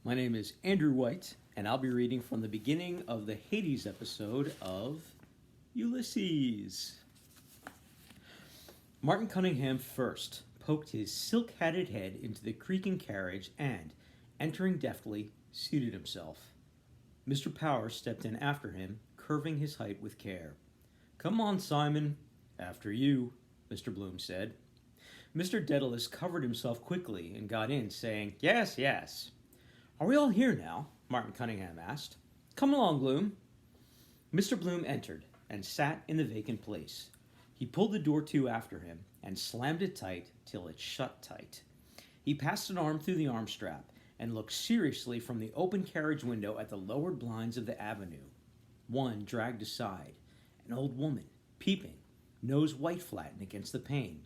My name is Andrew White, and I'll be reading from the beginning of the Hades episode of Ulysses. Martin Cunningham first poked his silk-hatted head into the creaking carriage and, entering deftly, seated himself. Mr. Power stepped in after him, curving his height with care. "Come on, Simon. After you," Mr. Bloom said. Mr. Dedalus covered himself quickly and got in, saying, "Yes, yes." "Are we all here now?" Martin Cunningham asked. "Come along, Bloom." Mr. Bloom entered and sat in the vacant place. He pulled the door to after him and slammed it tight till it shut tight. He passed an arm through the arm strap and looked seriously from the open carriage window at the lowered blinds of the avenue. One dragged aside, an old woman, peeping, nose white flattened against the pane.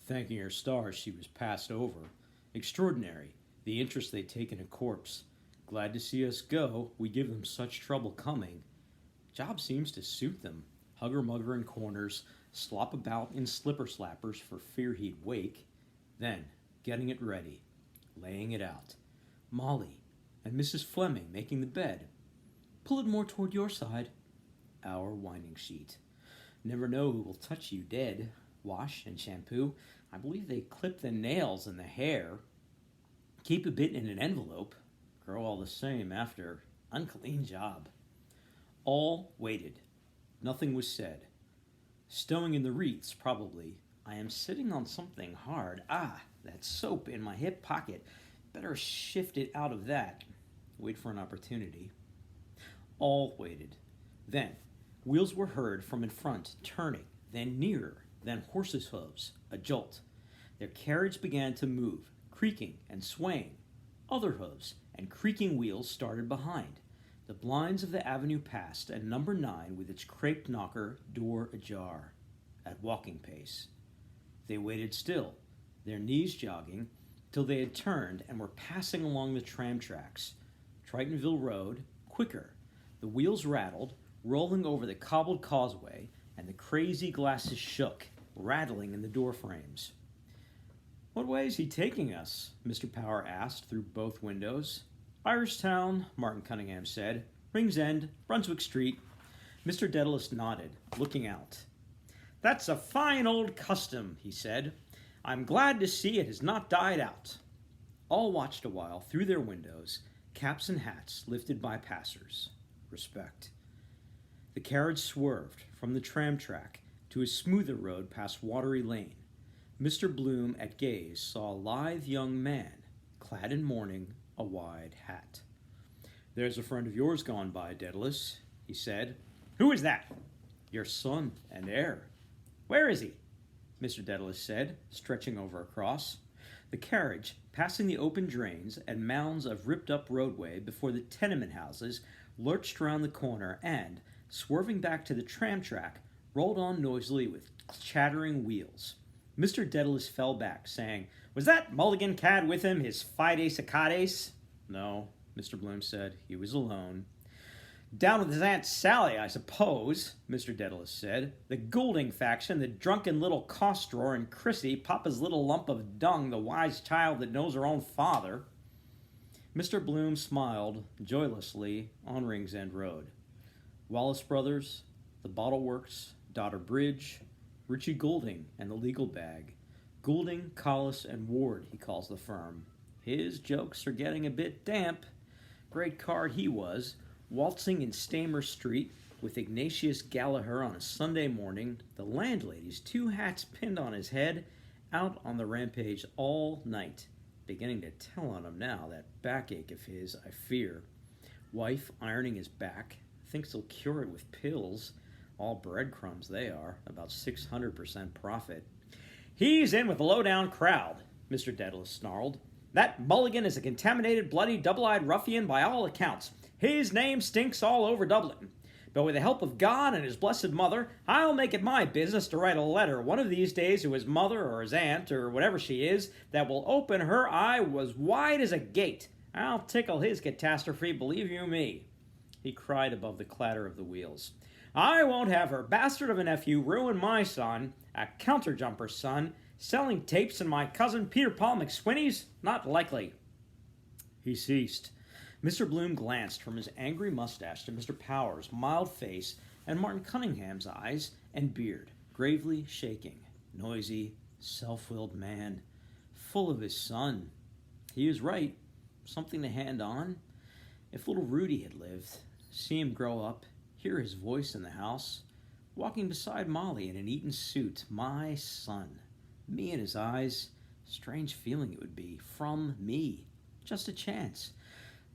Thanking her stars she was passed over. Extraordinary, the interest they take in a corpse. Glad to see us go, we give them such trouble coming. Job seems to suit them. Hugger-mugger in corners, slop about in slipper-slappers for fear he'd wake. Then, getting it ready, laying it out. Molly and Mrs. Fleming making the bed. Pull it more toward your side. Our winding sheet. Never know who will touch you dead. Wash and shampoo. I believe they clip the nails and the hair. Keep a bit in an envelope. Grow all the same after. Unclean job. All waited. Nothing was said. Stowing in the wreaths, probably. I am sitting on something hard. That soap in my hip pocket. Better shift it out of that. Wait for an opportunity. All waited. Then, wheels were heard from in front, turning, then nearer, then horses' hooves, a jolt. Their carriage began to move, creaking and swaying. Other hooves and creaking wheels started behind. The blinds of the avenue passed, and number 9 with its craped knocker, door ajar, at walking pace. They waited still, their knees jogging, till they had turned and were passing along the tram tracks. Tritonville Road, quicker. The wheels rattled, rolling over the cobbled causeway, and the crazy glasses shook, rattling in the door frames. "What way is he taking us?" Mr. Power asked through both windows. "Irishtown," Martin Cunningham said. "Rings End, Brunswick Street." Mr. Dedalus nodded, looking out. "That's a fine old custom," he said. "I'm glad to see it has not died out." All watched a while through their windows, caps and hats lifted by passers. Respect. The carriage swerved from the tram track to a smoother road past Watery Lane. Mr. Bloom at gaze saw a lithe young man, clad in mourning, a wide hat. "There's a friend of yours gone by, Dedalus," he said. "Who is that?" "Your son and heir." "Where is he?" Mr. Dedalus said, stretching over across. The carriage, passing the open drains and mounds of ripped-up roadway before the tenement houses, lurched round the corner and, swerving back to the tram track, rolled on noisily with chattering wheels. Mr. Dedalus fell back, saying, "Was that Mulligan cad with him, his fides acades?" "No," Mr. Bloom said. "He was alone." "Down with his Aunt Sally, I suppose," Mr. Dedalus said. "The Goulding faction, the drunken little cost-drawer, and Chrissy, Papa's little lump of dung, the wise child that knows her own father." Mr. Bloom smiled joylessly on Ringsend Road. Wallace Brothers, the Bottle Works, Dodder Bridge, Richie Goulding and the Legal Bag. Goulding, Collis, and Ward, he calls the firm. His jokes are getting a bit damp. Great card he was, waltzing in Stamer Street with Ignatius Gallagher on a Sunday morning, the landlady's 2 hats pinned on his head, out on the rampage all night. Beginning to tell on him now, that backache of his, I fear. Wife ironing his back, thinks he'll cure it with pills. All breadcrumbs they are, about 600% profit. "He's in with the low-down crowd," Mr. Dedalus snarled. "That Mulligan is a contaminated, bloody, double-eyed ruffian by all accounts. His name stinks all over Dublin. But with the help of God and his blessed mother, I'll make it my business to write a letter one of these days to his mother or his aunt or whatever she is that will open her eye as wide as a gate. I'll tickle his catastrophe, believe you me," he cried above the clatter of the wheels. "I won't have her bastard of a nephew ruin my son, a counter-jumper's son, selling tapes in my cousin Peter Paul McSweeney's? Not likely." He ceased. Mr. Bloom glanced from his angry mustache to Mr. Power's mild face and Martin Cunningham's eyes and beard, gravely shaking. Noisy, self-willed man, full of his son. He was right. Something to hand on. If little Rudy had lived, see him grow up, hear his voice in the house, walking beside Molly in an Eton suit, my son. Me in his eyes. Strange feeling it would be. From me. Just a chance.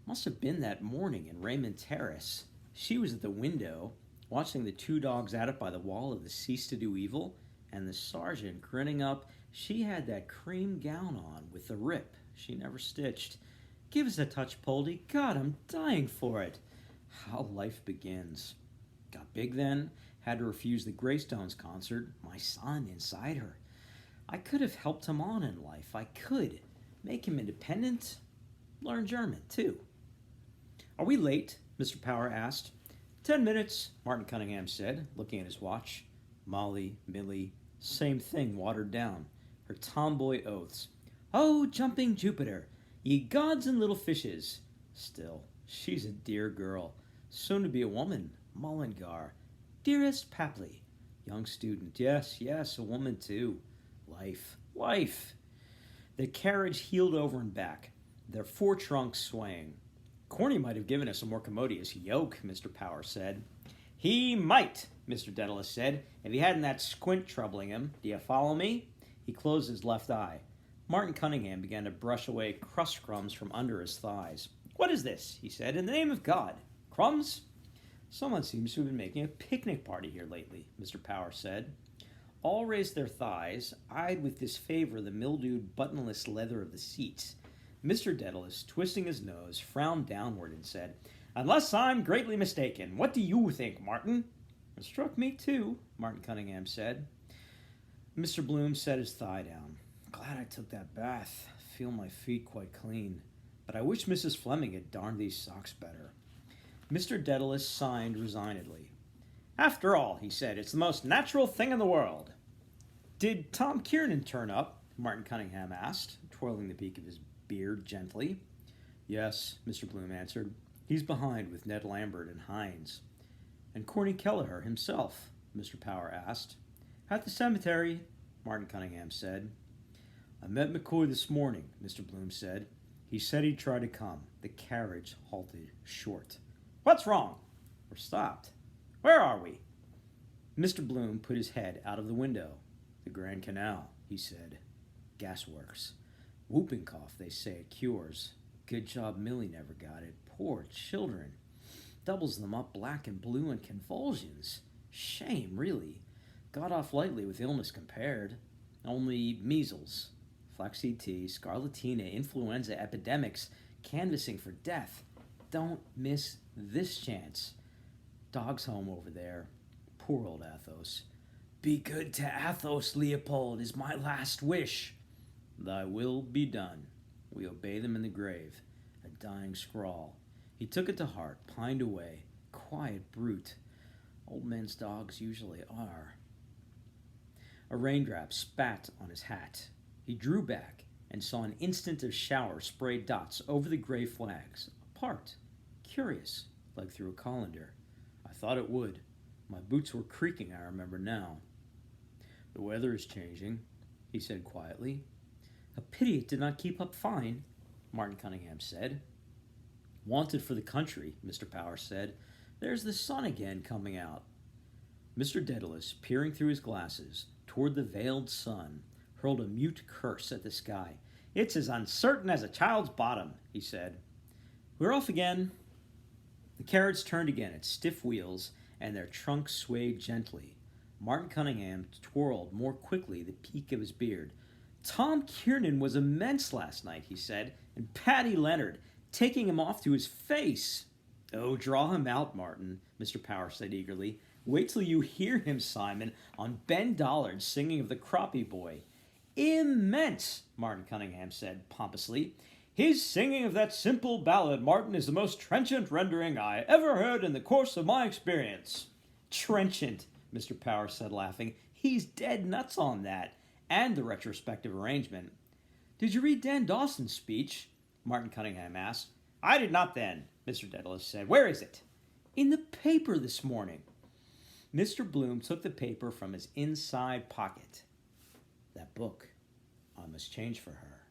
Must have been that morning in Raymond Terrace. She was at the window, watching the two dogs at it by the wall of the Cease to Do Evil, and the sergeant grinning up. She had that cream gown on with the rip she never stitched. Give us a touch, Poldy. God, I'm dying for it. How life begins. Got big then. Had to refuse the Greystones concert. My son inside her. I could have helped him on in life. I could. Make him independent. Learn German, too. Are we late? Mr. Power asked. 10 minutes, Martin Cunningham said, looking at his watch. Molly, Millie, same thing, watered down. Her tomboy oaths. Oh, jumping Jupiter, ye gods and little fishes. Still, she's a dear girl. Soon to be a woman, Mullingar. Dearest Papley. Young student, yes, a woman too. Life. The carriage heeled over and back, their four trunks swaying. Corny might have given us a more commodious yoke, Mr. Power said. He might, Mr. Dedalus said, if he hadn't that squint troubling him. Do you follow me? He closed his left eye. Martin Cunningham began to brush away crust crumbs from under his thighs. What is this? He said. In the name of God. Crumbs? Someone seems to have been making a picnic party here lately, Mr. Power said. All raised their thighs, eyed with disfavor the mildewed, buttonless leather of the seats. Mr. Dedalus, twisting his nose, frowned downward and said, Unless I'm greatly mistaken, what do you think, Martin? It struck me too, Martin Cunningham said. Mr. Bloom set his thigh down. Glad I took that bath. Feel my feet quite clean. But I wish Mrs. Fleming had darned these socks better. Mr. Dedalus signed resignedly. After all, he said, it's the most natural thing in the world. Did Tom Kiernan turn up? Martin Cunningham asked, twirling the peak of his beard gently. Yes, Mr. Bloom answered. He's behind with Ned Lambert and Hines. And Corny Kelleher himself? Mr. Power asked. At the cemetery, Martin Cunningham said. I met McCoy this morning, Mr. Bloom said. He said he'd try to come. The carriage halted short. What's wrong? We're stopped. Where are we? Mr. Bloom put his head out of the window. The Grand Canal, he said. Gasworks. Whooping cough, they say it cures. Good job Millie never got it. Poor children. Doubles them up black and blue in convulsions. Shame, really. Got off lightly with illness compared. Only measles, flaxseed tea, scarlatina, influenza epidemics, canvassing for death. Don't miss this chance. Dog's home over there. Poor old Athos. Be good to Athos, Leopold, is my last wish. Thy will be done. We obey them in the grave. A dying scrawl. He took it to heart, pined away. Quiet brute. Old men's dogs usually are. A raindrop spat on his hat. He drew back and saw an instant of shower spray dots over the gray flags, apart, curious, like through a colander. I thought it would. My boots were creaking, I remember now. The weather is changing, he said quietly. A pity it did not keep up fine, Martin Cunningham said. Wanted for the country, Mr. Power said. There's the sun again coming out. Mr. Dedalus, peering through his glasses toward the veiled sun, hurled a mute curse at the sky. It's as uncertain as a child's bottom, he said. We're off again. The carriage turned again its stiff wheels, and their trunks swayed gently. Martin Cunningham twirled more quickly the peak of his beard. Tom Kiernan was immense last night, he said, and Paddy Leonard, taking him off to his face. Oh, draw him out, Martin, Mr. Power said eagerly. Wait till you hear him, Simon, on Ben Dollard singing of the Crappie Boy. Immense, Martin Cunningham said pompously. His singing of that simple ballad, Martin, is the most trenchant rendering I ever heard in the course of my experience. Trenchant, Mr. Power said, laughing. He's dead nuts on that, and the retrospective arrangement. Did you read Dan Dawson's speech? Martin Cunningham asked. I did not then, Mr. Dedalus said. Where is it? In the paper this morning. Mr. Bloom took the paper from his inside pocket. That book I must change for her.